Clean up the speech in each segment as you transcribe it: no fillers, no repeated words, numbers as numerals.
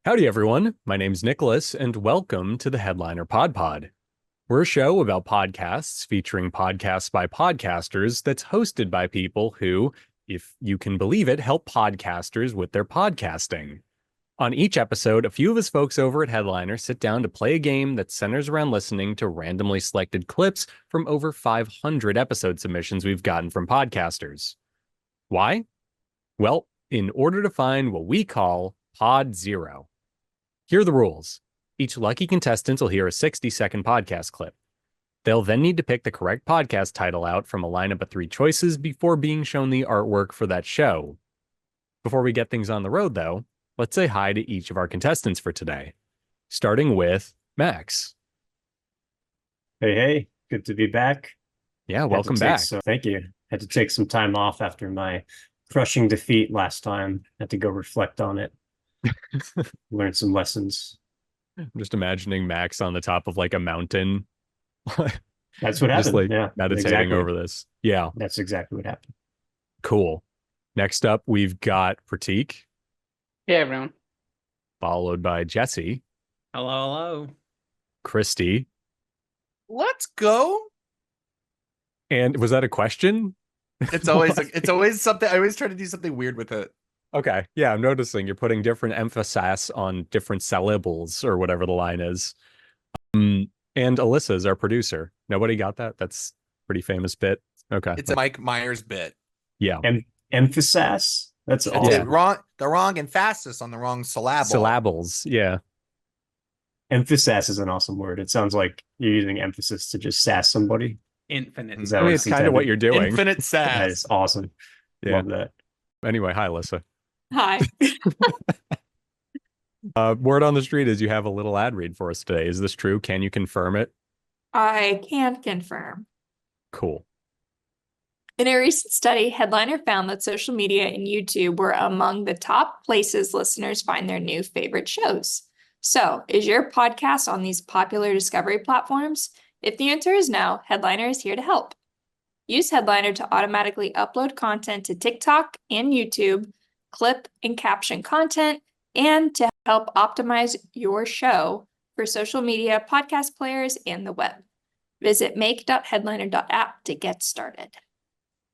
Howdy, everyone. My name's Nicholas, and welcome to the Headliner PodPod. We're a show about podcasts featuring podcasts by podcasters that's hosted by people who, if you can believe it, help podcasters with their podcasting. On each episode, a few of us folks over at Headliner sit down to play a game that centers around listening to randomly selected clips from over 500 episode submissions we've gotten from podcasters. Why? Well, in order to find what we call Pod Zero. Here are the rules. Each lucky contestant will hear a 60-second podcast clip. They'll then need to pick the correct podcast title out from a lineup of 3 choices before being shown the artwork for that show. Before we get things on the road, though, let's say hi to each of our contestants for today, starting with Max. Hey, good to be back. Yeah, welcome back. Thank you. Had to take some time off after my crushing defeat last time. Had to go reflect on it, learn some lessons. I'm just imagining Max on the top of like a mountain. That's what happened. Just like yeah, meditating exactly. over this. Yeah, That's exactly what happened. cool. Next up, we've got Pratik, Hey everyone. followed by Jesse, Hello. Kristy. Let's go. And was that a question? It's always something. I always try to do something weird with it. Okay. Yeah, I'm noticing you're putting different emphasis on different syllables or whatever the line is. And Alyssa's our producer. Nobody got that? That's a pretty famous bit. Okay. It's a Mike Myers bit. Yeah. Emphasis. That's It's awesome. the wrong emphasis on the wrong syllable. Syllables. Yeah. Emphasis is an awesome word. It sounds like you're using emphasis to just sass somebody. Infinite. Is that I mean, what's it's kind of what intended? you're doing. Infinite That sass. is awesome. Yeah. Love that. Anyway, hi, Alyssa. Hi. Word on the street is you have a little ad read for us today. Is this true? Can you confirm it? I can confirm. Cool. In a recent study, Headliner found that social media and YouTube were among the top places listeners find their new favorite shows. So, is your podcast on these popular discovery platforms? If the answer is no, Headliner is here to help. Use Headliner to automatically upload content to TikTok and YouTube, clip and caption content, and to help optimize your show for social media, podcast players, and the web. Visit make.headliner.app to get started.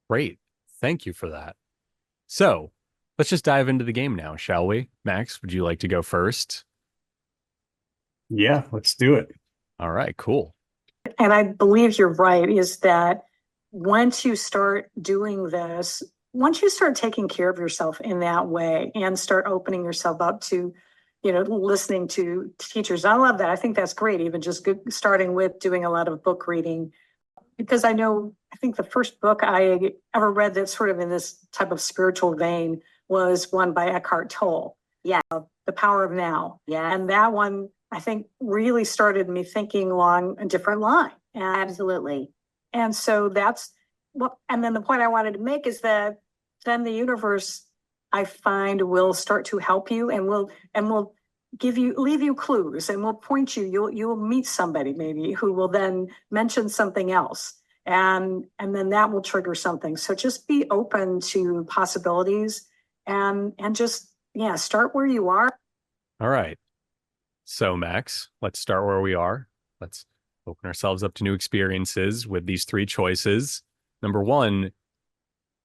Great. Thank you for that. So let's just dive into the game now, shall we? Max, would you like to go first? Yeah, let's do it. All right, cool. And I believe you're right, is that once you start doing this, once you start taking care of yourself in that way and start opening yourself up to, listening to teachers, I love that. I think that's great. Even just starting with doing a lot of book reading, because I think the first book I ever read that's sort of in this type of spiritual vein was one by Eckhart Tolle. Yeah. The Power of Now. Yeah. And that one, I think, really started me thinking along a different line. And Absolutely. and so that's what, and then the point I wanted to make is that then the universe, I find, will start to help you and will leave you clues and will point you. You'll meet somebody maybe who will then mention something else. And then that will trigger something. So just be open to possibilities and just, start where you are. All right. So, Max, let's start where we are. Let's open ourselves up to new experiences with these 3 choices. Number 1,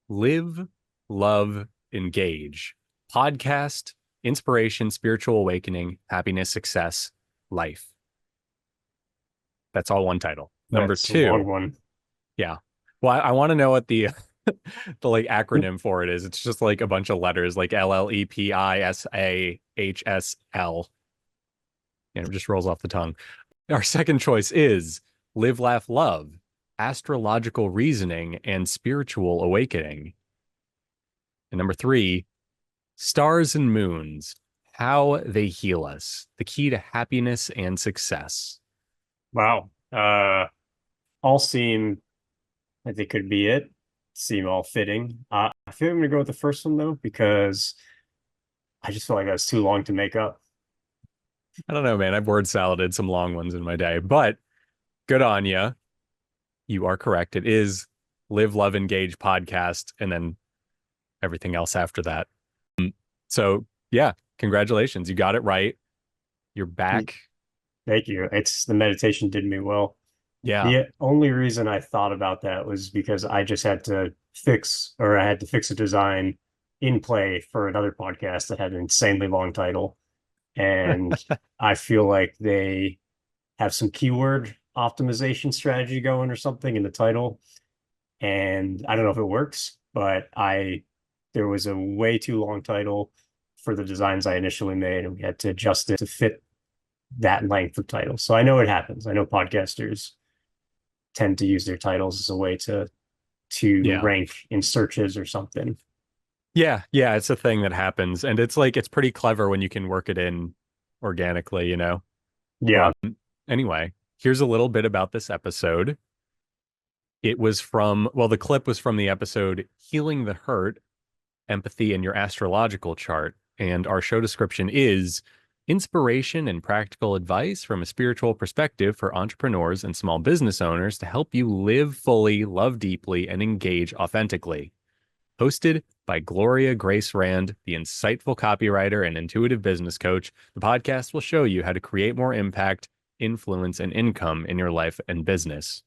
live, love, engage. Podcast, inspiration, spiritual awakening, happiness, success, life. That's all one title. Number That's a 2. long one. Yeah. Well, I want to know what the the like acronym for it is. It's just like a bunch of letters, like LLEPISAHSL. And it just rolls off the tongue. Our second choice is live, laugh, love, astrological reasoning, and spiritual awakening. And number 3, stars and moons, how they heal us, the key to happiness and success. Wow. All seem like they could be it. Seem all fitting. I feel I'm gonna go with the first one though, because I just feel like that's too long to make up. I don't know, man. I've word saladed some long ones in my day, but good on you. You are correct. It is Live, Love, Engage podcast, and then everything else after that. So yeah, Congratulations. You got it right. You're back. Thank you. The meditation did me well. Yeah. The only reason I thought about that was because I just had to fix a design in play for another podcast that had an insanely long title. And I feel like they have some keyword optimization strategy going or something in the title. And I don't know if it works, but there was a way too long title for the designs I initially made, and we had to adjust it to fit that length of title. So I know it happens. I know podcasters tend to use their titles as a way to rank in searches or something. Yeah, it's a thing that happens. And it's pretty clever when you can work it in organically, you know? Yeah. Anyway, here's a little bit about this episode. The clip was from the episode Healing the Hurt, Empathy in Your Astrological Chart. And our show description is inspiration and practical advice from a spiritual perspective for entrepreneurs and small business owners to help you live fully, love deeply, and engage authentically. Hosted by Gloria Grace Rand, the insightful copywriter and intuitive business coach, the podcast will show you how to create more impact, influence, and income in your life and business.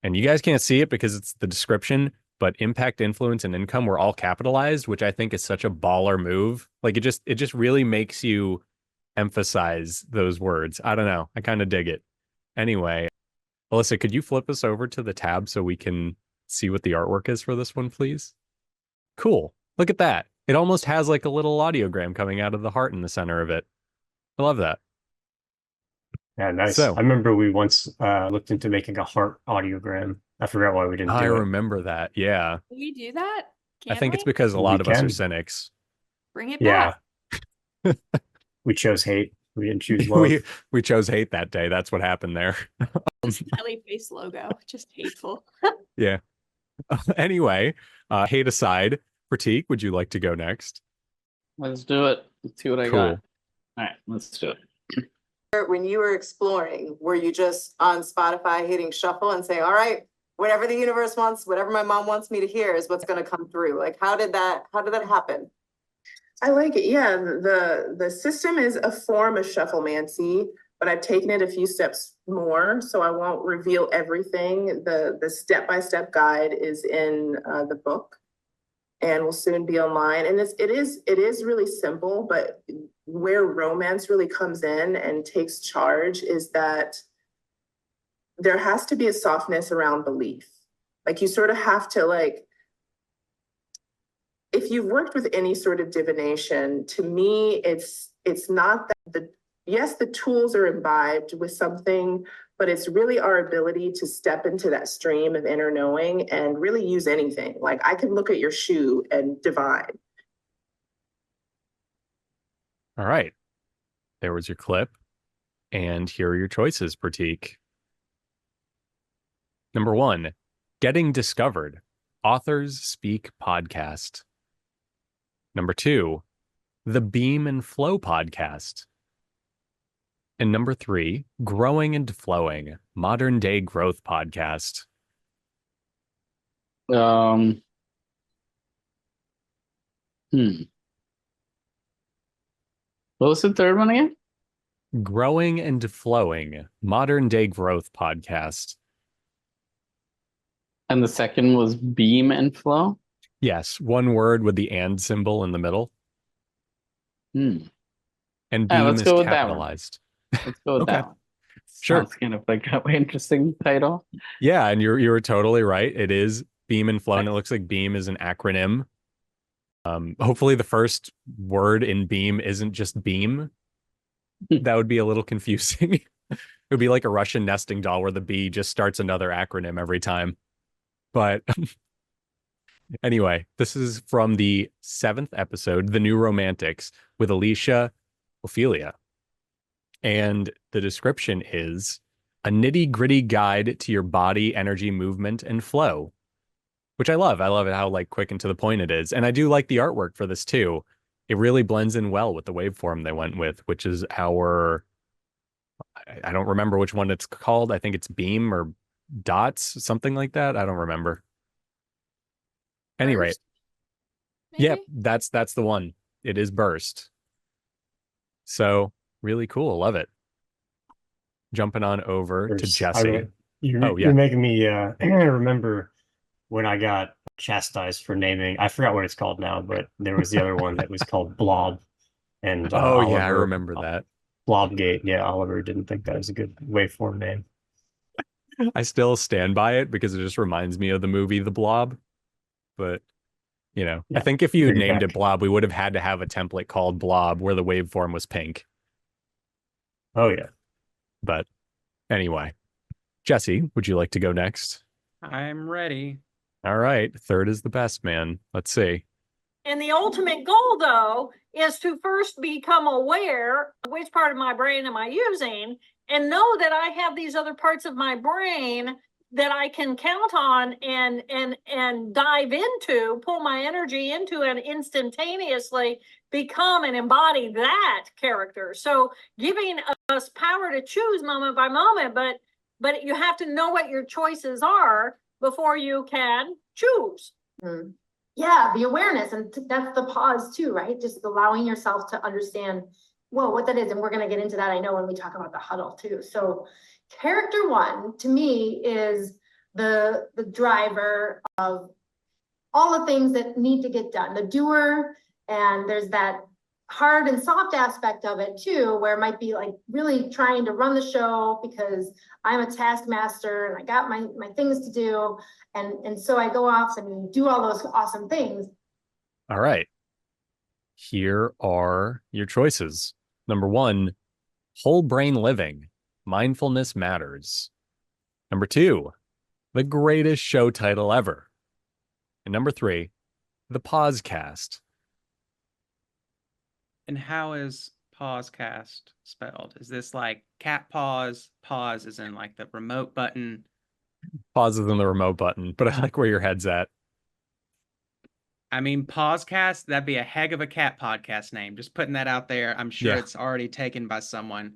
And you guys can't see it because it's the description, but impact, influence, and income were all capitalized, which I think is such a baller move. Like it just really makes you emphasize those words. I don't know. I kind of dig it. Anyway, Alyssa, could you flip us over to the tab so we can see what the artwork is for this one, please? Cool. Look at that. It almost has like a little audiogram coming out of the heart in the center of it. I love that. Yeah, nice. So, I remember we once looked into making a heart audiogram. I forgot why we didn't do it. I remember that. Yeah. Can we do that? I think it's because a We lot of us are can. cynics. Bring it Yeah. back. We chose hate. We didn't choose love. we chose hate that day. That's what happened there. Smiley face logo, just hateful. Yeah. Anyway, hate aside, Pratik, would you like to go next? Let's do it. Let's see what I Cool. got. All right, let's do it. When you were exploring, were you just on Spotify hitting shuffle and saying, all right, whatever the universe wants, whatever my mom wants me to hear is what's going to come through? Like, how did that happen? I like it. Yeah, the system is a form of shufflemancy, but I've taken it a few steps more, so I won't reveal everything. The step-by-step guide is in the book and will soon be online. And it is really simple, but where romance really comes in and takes charge is that there has to be a softness around belief. Like you sort of have to if you've worked with any sort of divination, to me, it's not that the tools are imbibed with something, but it's really our ability to step into that stream of inner knowing and really use anything. Like I could look at your shoe and divine. All right. There was your clip. And here are your choices, Pratik. Number 1, Getting Discovered, Authors Speak Podcast. Number 2, The Beam and Flow Podcast. And number 3, Growing and Flowing, Modern Day Growth Podcast. What was the third one again? Growing and Flowing, Modern Day Growth Podcast. And the second was beam and flow. Yes, one word with the and symbol in the middle. And And beam let's is go with that one. capitalized. Let's go with Okay. that one. Sure. Sounds kind of like an interesting title. Yeah, and you were totally right. It is beam and flow, and it looks like beam is an acronym. Hopefully the first word in beam isn't just beam. That would be a little confusing. It would be like a Russian nesting doll where the B just starts another acronym every time. But anyway, this is from the 7th episode, The New Romantics, with Alicia Ophelia. And the description is a nitty-gritty guide to your body, energy, movement, and flow, which I love. I love it how quick and to the point it is. And I do like the artwork for this too. It really blends in well with the waveform they went with, which is I don't remember which one it's called. I think it's beam or dots, something like that. I don't remember. Any rate, Maybe? yeah, that's the one. It is burst. So really cool. Love it. Jumping on over to There's- Jesse. You're, Oh, yeah. you're making me remember when I got chastised for naming. I forgot what it's called now, but there was the other one that was called Blob, and Oh, yeah, I Oliver remember that. Blobgate. Yeah, Oliver didn't think that was a good waveform name. I still stand by it because it just reminds me of the movie The Blob. But, I Yeah, think if you had bring it named it back. Blob, we would have had to have a template called Blob where the waveform was pink. Oh yeah. But anyway, Jesse, would you like to go next? I'm ready. All right. Third is the best, man. Let's see. And the ultimate goal, though, is to first become aware of which part of my brain am I using and know that I have these other parts of my brain that I can count on and dive into, pull my energy into, and instantaneously become and embody that character. So giving us power to choose moment by moment, but you have to know what your choices are before you can choose. Mm. Yeah, the awareness, and that's the pause too, right? Just allowing yourself to understand, whoa, what that is. And we're going to get into that, I know, when we talk about the huddle too. So character one to me is the driver of all the things that need to get done, the doer, and there's that hard and soft aspect of it too, where it might be like really trying to run the show because I'm a taskmaster and I got my things to do. And so I go off and do all those awesome things. All right. Here are your choices. Number 1, whole brain living. Mindfulness matters. Number 2, the greatest show title ever. And number 3, the Pausecast. And how is pausecast spelled? Is this like cat pause? Pause is in like the remote button. Pause is in the remote button, but I like where your head's at. I mean, pausecast, that'd be a heck of a cat podcast name. Just putting that out there. I'm sure Yeah. it's already taken by someone.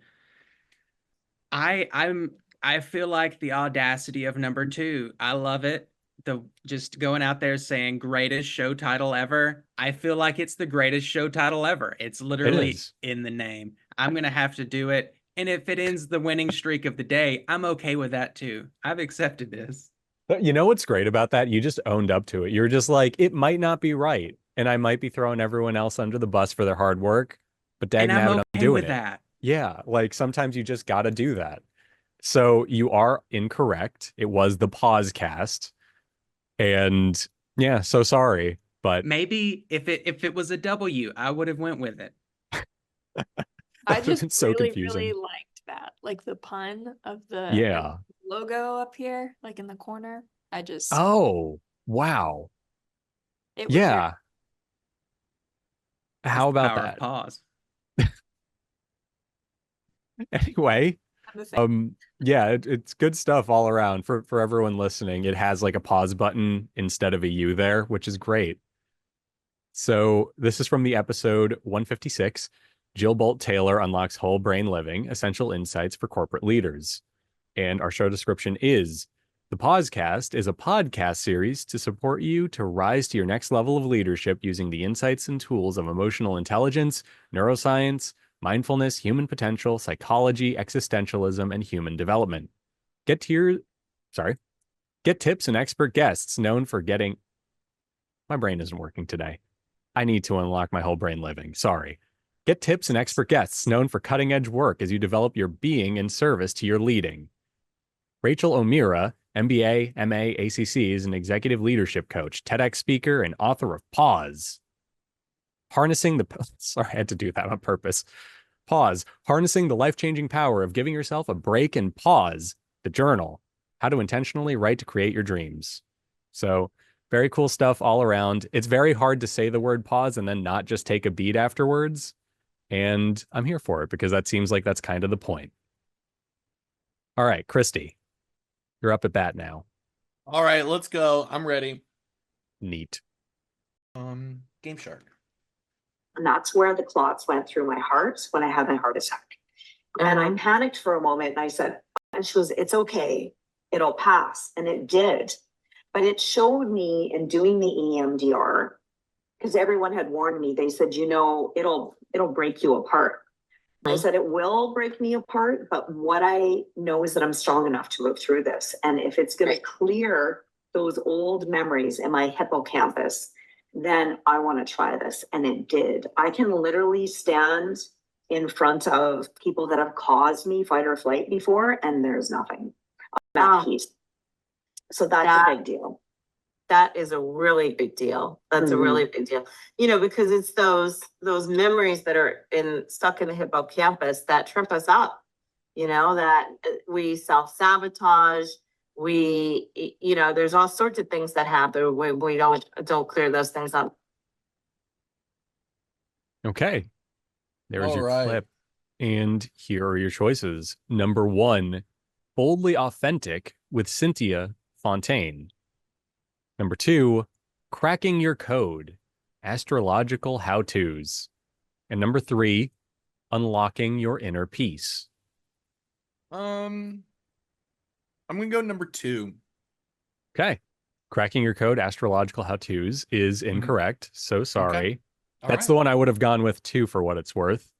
I feel like the audacity of number 2. I love it. The just going out there saying greatest show title ever. I feel like it's the greatest show title ever. It's literally is. in the name. I'm gonna have to do it. And if it ends the winning streak of the day, I'm okay with that too. I've accepted this. But you know what's great about that? You just owned up to it. You're just like, it might not be right. And I might be throwing everyone else under the bus for their hard work, but And I'm dagnabbit, I'm okay doing with it. that. Yeah, like sometimes you just got to do that. So you are incorrect. It was the Pausecast. And yeah, so sorry, but Maybe if it was a W, I would have went with it. I would've been just so really, confusing. really liked that. Like the pun of the Yeah. logo up here, like in the corner. I just, Oh, wow. it was very- Yeah. That's How the about power of that? pause. Anyway, the thing. yeah, it's good stuff all around for everyone listening. It has like a pause button instead of a U there, which is great. So this is from the episode 156. Jill Bolt Taylor unlocks whole brain living, essential insights for corporate leaders. And our show description is: the Pausecast is a podcast series to support you to rise to your next level of leadership using the insights and tools of emotional intelligence, neuroscience, mindfulness, human potential, psychology, existentialism, and human development. Get tips and expert guests known for getting... My brain isn't working today. I need to unlock my whole brain living. Sorry. Get tips and expert guests known for cutting-edge work as you develop your being in service to your leading. Rachel O'Meara, MBA, MA, ACC, is an executive leadership coach, TEDx speaker, and author of Pause. Sorry, I had to do that on purpose. Pause. Harnessing the life-changing power of giving yourself a break and pause. The journal. How to intentionally write to create your dreams. So very cool stuff all around. It's very hard to say the word pause and then not just take a beat afterwards. And I'm here for it because that seems like that's kind of the point. All right, Krsity, you're up at bat now. All right, let's go. I'm ready. Neat. Game Shark. And that's where the clots went through my heart when I had my heart attack. And I panicked for a moment and I said, and she goes, it's okay, it'll pass. And it did. But it showed me in doing the EMDR, because everyone had warned me, they said, it'll break you apart. I said, it will break me apart, but what I know is that I'm strong enough to move through this. And if it's going to clear those old memories in my hippocampus, then I want to try this. And it did. I can literally stand in front of people that have caused me fight or flight before, and there's nothing. I'm at peace. So that's a big deal. That is a really big deal. That's a really big deal. You know, because it's those memories that are stuck in the hippocampus that trip us up, you know, that we self-sabotage. You know, there's all sorts of things that happen when we don't clear those things up. Okay. There's All your right. clip. And here are your choices. Number 1, Boldly Authentic with Cynthia Fontaine. Number 2, Cracking Your Code, Astrological How-Tos. And number 3, Unlocking Your Inner Peace. I'm gonna go number 2. Okay. Cracking Your Code, Astrological How-Tos is incorrect. So sorry. That's the one I would have gone with too, for what it's worth.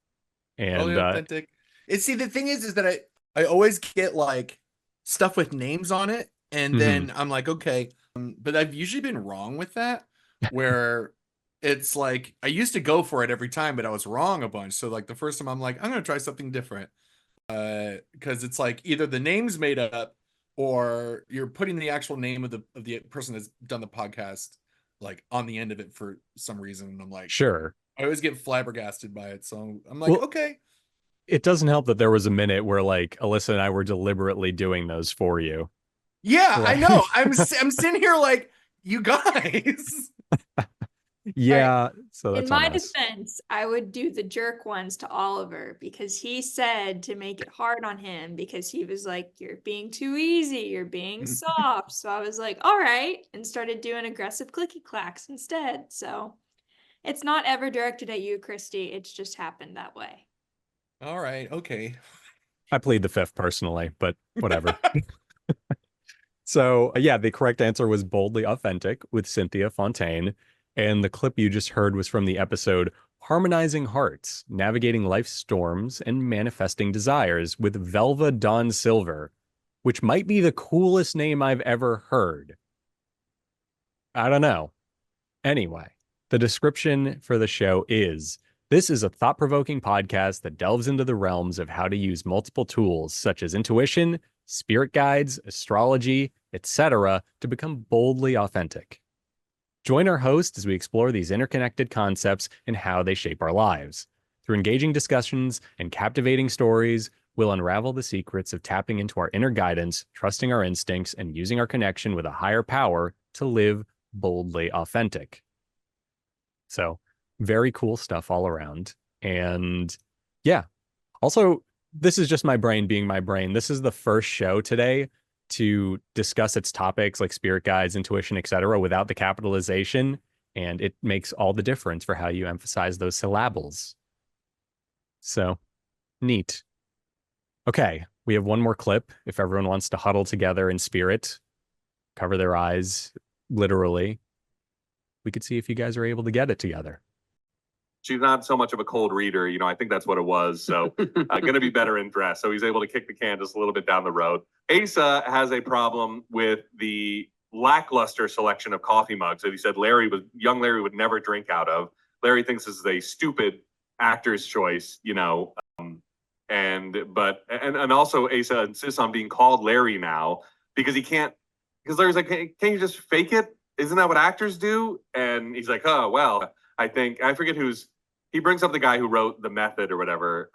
And authentic. See, the thing is that I always get like stuff with names on it, and then I'm like, okay, but I've usually been wrong with that, where it's like I used to go for it every time, but I was wrong a bunch. So like the first time I'm like, I'm gonna try something different, because it's like either the name's made up or you're putting the actual name of the person that's done the podcast like on the end of it for some reason. And I'm like, sure. I always get flabbergasted by it. So I'm like, okay. It doesn't help that there was a minute where like Alyssa and I were deliberately doing those for you. Yeah, Like... I know. I'm sitting here like, you guys. Yeah, so that's in my on us. defense, I would do the jerk ones to Oliver because he said to make it hard on him because he was like, you're being too easy, you're being soft. So I was like, all right, and started doing aggressive clicky clacks instead. So it's not ever directed at you, Kristy. It's just happened that way. All right, okay. I plead the fifth personally, but whatever. So yeah, the correct answer was Boldly Authentic with Cynthia Fontaine. And the clip you just heard was from the episode Harmonizing Hearts, Navigating Life's Storms and Manifesting Desires with Velva Dawn Silver, which might be the coolest name I've ever heard. I don't know. Anyway, the description for the show is: this is a thought-provoking podcast that delves into the realms of how to use multiple tools such as intuition, spirit guides, astrology, etc. to become boldly authentic. Join our host as we explore these interconnected concepts and how they shape our lives. Through engaging discussions and captivating stories, we'll unravel the secrets of tapping into our inner guidance, trusting our instincts, and using our connection with a higher power to live boldly authentic. So, very cool stuff all around. And yeah, also, this is just my brain being my brain. This is the first show today to discuss its topics like spirit guides, intuition, etc., without the capitalization, and it makes all the difference for how you emphasize those syllables. So, neat. Okay, we have one more clip. If everyone wants to huddle together in spirit, cover their eyes, literally, we could see if you guys are able to get it together. She's not so much of a cold reader, you know, I think that's what it was. So going to be better in dress. So he's able to kick the can just a little bit down the road. Asa has a problem with the lackluster selection of coffee mugs that he said young Larry would never drink out of. Larry thinks this is a stupid actor's choice, you know. And also Asa insists on being called Larry now because Larry's like, hey, can't you just fake it? Isn't that what actors do? And he's like, oh, well, I forget he brings up the guy who wrote The Method or whatever.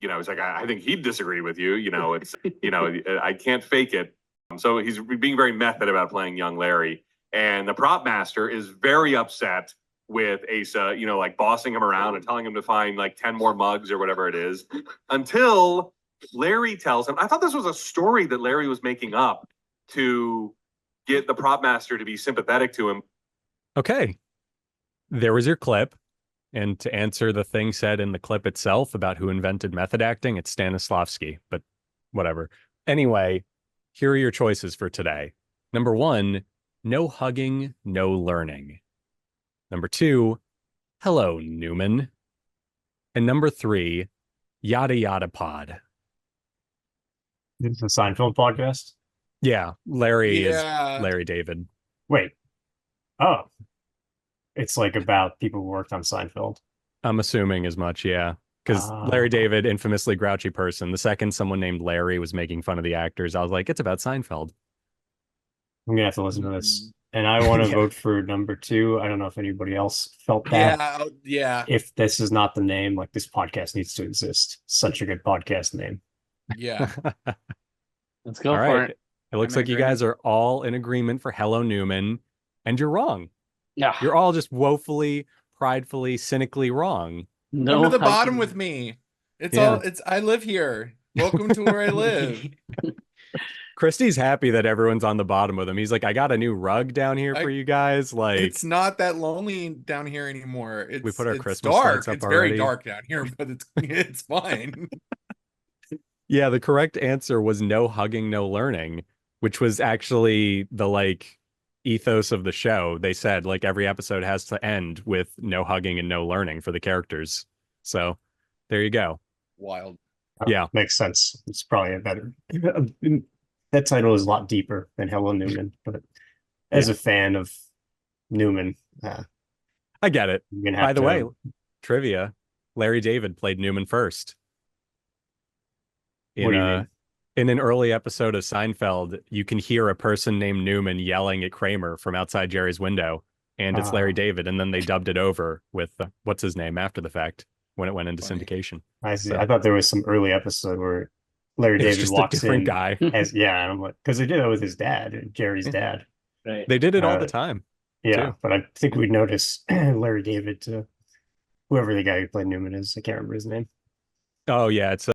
You know, he's like, I think he'd disagree with you. You know, it's, you know, I can't fake it. So he's being very method about playing young Larry. And the prop master is very upset with Asa, you know, like bossing him around and telling him to find like 10 more mugs or whatever it is, until Larry tells him, I thought this was a story that Larry was making up to get the prop master to be sympathetic to him. Okay. There was your clip. And to answer the thing said in the clip itself about who invented method acting, it's Stanislavski, but whatever. Anyway, here are your choices for today. Number 1, no hugging, no learning. Number 2, hello, Newman. And number 3, Yada Yada Pod. This is a Seinfeld podcast. Yeah, Larry is Yeah. Larry David. Wait. Oh. It's like about people who worked on Seinfeld. I'm assuming as much, yeah. Because Larry David, infamously grouchy person. The second someone named Larry was making fun of the actors, I was like, it's about Seinfeld. I'm gonna have to listen to this. And I want to Yeah. vote for number 2. I don't know if anybody else felt that. Yeah, yeah, If this is not the name, like this podcast needs to exist. Such a good podcast name. yeah. Let's go All for right. it. It looks I'm in like you guys are all in agreement for Hello Newman, and you're wrong. Yeah. You're all just woefully, pridefully, cynically wrong. Come No to the bottom hugging. with me. It's Yeah. all it's I live here. Welcome to where I live. Kristy's happy that everyone's on the bottom with him. He's like, I got a new rug down here for you guys. Like, It's not that lonely down here anymore. It's put our it's Christmas dark. lights up It's already. very dark down here, but it's fine. yeah, the correct answer was no hugging, no learning, which was actually the like ethos of the show. They said like every episode has to end with no hugging and no learning for the characters. So there you go. Wild. Yeah. Makes sense. It's probably a better. That title is a lot deeper than Hello Newman, but as a fan of Newman, I get it. you're gonna have By the to. way, trivia, Larry David played Newman first. What do you mean? In an early episode of Seinfeld, you can hear a person named Newman yelling at Kramer from outside Jerry's window, and it's Larry David. And then they dubbed it over with what's his name after the fact when it went into Funny. syndication. I see. So- I thought there was some early episode where Larry It's David just a walks different in guy. as and I'm like, because they did that with his dad, Jerry's dad. Right. They did it all Uh, the time. Yeah, too. but I think we noticed Larry David to whoever the guy who played Newman is. I can't remember his name. Oh yeah, it's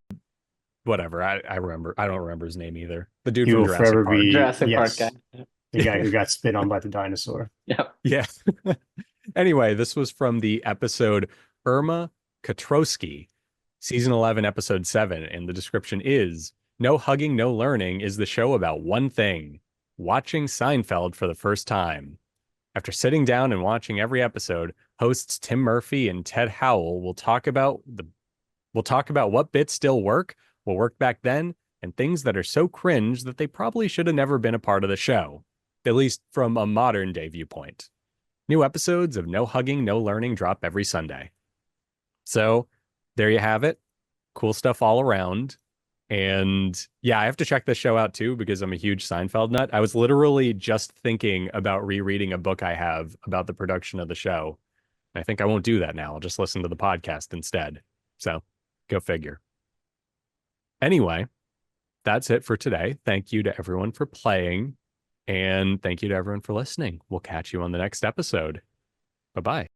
whatever. I remember. I don't remember his name either. The dude He from will Jurassic forever Park. be Jurassic yes, Park guy. the guy who got spit on by the dinosaur. Yep. Yeah. Anyway, this was from the episode Irma Katrowski, season 11, episode 7. And the description is No Hugging, No Learning is the show about one thing, watching Seinfeld for the first time. After sitting down and watching every episode, hosts Tim Murphy and Ted Howell will talk about what bits still work, what worked back then, and things that are so cringe that they probably should have never been a part of the show, at least from a modern day viewpoint. New episodes of No Hugging, No Learning drop every Sunday. So there you have it. Cool stuff all around. And yeah, I have to check this show out too because I'm a huge Seinfeld nut. I was literally just thinking about rereading a book I have about the production of the show. I think I won't do that now. I'll just listen to the podcast instead. So go figure. Anyway, that's it for today. Thank you to everyone for playing. And thank you to everyone for listening. We'll catch you on the next episode. Bye-bye.